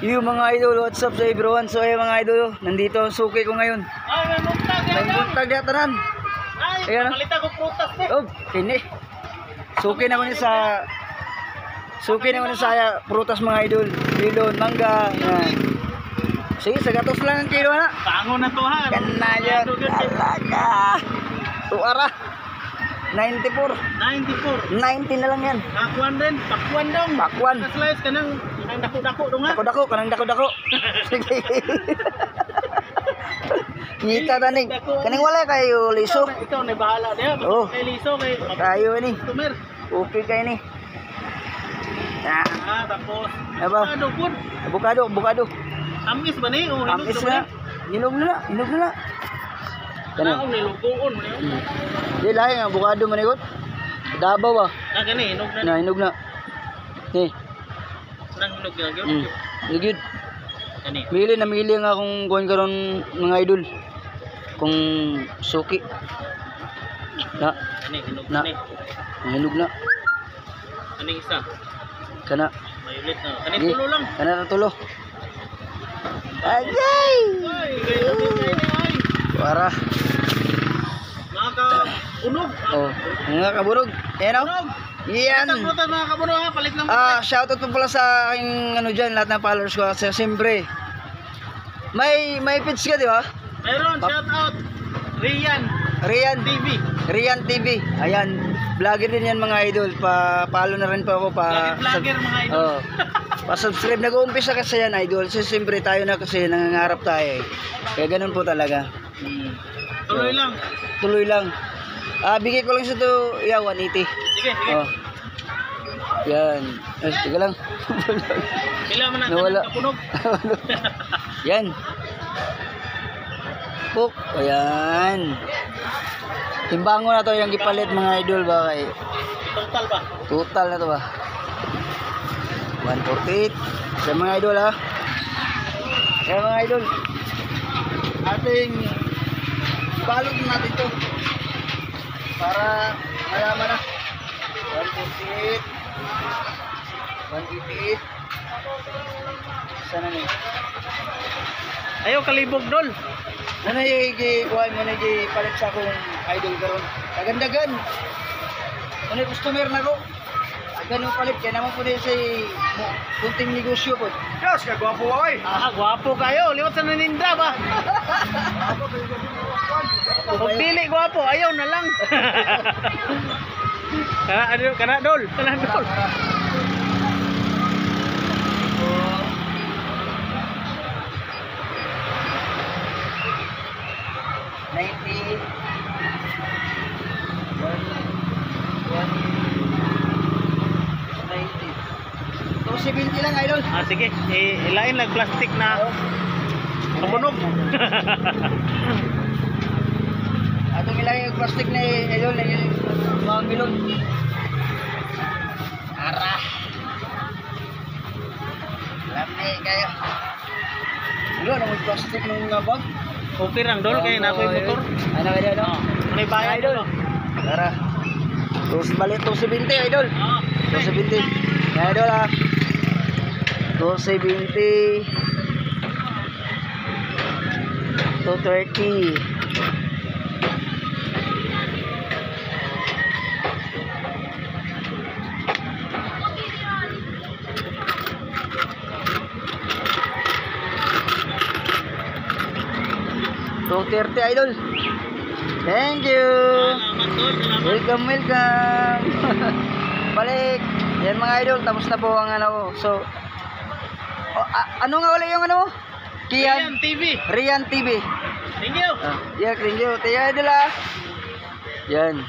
Yung mga idol, what's up sa everyone? So ay mga idol, nandito ang suki ko ngayon. May buntag na tanan. Ayan. Malita ko prutas eh. Oh, ini. Suki naman sa prutas mga idol. Melon, mangga. Yan. Sige, sa gatos lang ang kilo na. Bango na to ha. Ganda yan. Talaga. Tuara. 94. 90 na lang yan. Pakuan din. Pakuan dong. Pakuan. Slice ka ng dako-dako dong ha. Dako-dako, kanang dako-dako. Sige. Ngita taning. Kaning wala kayo liso. Ikaw na bahala diha. Oh. Kay liso kay Kayo ni. Tumer. Okay kayo ni. Tapos. Apa? Avocado. Amis ba ni? Oh, Amis na. Hinog na. Ano nilugoon mo yun? Di lahi nga avocado manigot. Dabaw ba? Gani hinog na. Hinog na. Ni. Nang hinog na gyud. Ligid. Gani. Mili nga akong kuan karon mga idol. Kung suki. Na. Gani hinog Na. ni. Hinog na. Gani isa. Kana. Mayulit na. Gani tulo lang. Kana na tulo. Ajay! Ay, gani ay. Para. Naka unog. Oh, mga kaburog. Ayan o. Unog. Yan. Ang prutas mga kabuno ha, palit lang. Shoutout po pala sa aking ano dyan, lahat ng followers ko. Kasi siyempre, may page ka, di ba? Meron, shout out. Rian TV. Ayan, vlogger din yan mga idol. Pa-follow na rin po ako. Vlogger mga idol. Oh, pa-subscribe. Nag-uumpisa kasi yan idol. So, siyempre tayo na kasi nangangarap tayo. Kaya ganun po talaga. Tuloy lang. Bigay ko lang sa to, 180. Sige. Oh. Yan. Tiga lang. Pila man ang Nawala. kapunog. Yan. Puk. Ayan. Timbango na to yung gipalit mga idol ba kay. Total ba? Total na to ba? 148. Sa mga idol ha. Kaya mga idol. Ating balot natin to. Para malaman na. 148. 188. Sana ni. Ayaw kalibog dol. Ano yung kuhaan mo na palit sa akong idol karon. Kagandagan. Ano yung customer na ko. Ganun palit. Kaya naman po din sa kunting negosyo po. Yes, kagwapo ka eh. Gwapo kayo. Liwat sa naninda ba? Kung dili gwapo, ayaw na lang. Kana dol. 90 270 lang idol. Sige. Ilain lang plastic na pamunog. Atong ilagay yung plastic na idol na mga milon. Ara. Lami kayo. Wala na may plastic ng bag. Okay lang dol kay na ako'y motor. Ano kaya no? May bayad idol. Tara. Balik 270 idol. 270. Ya idol ha. 270. 230. idol. Thank you. Welcome. Balik. Yan mga idol, tapos na po ang ano. So ano nga wala yung ano? Rian TV. Thank you. Thank you. Tiya idol ha. Yan.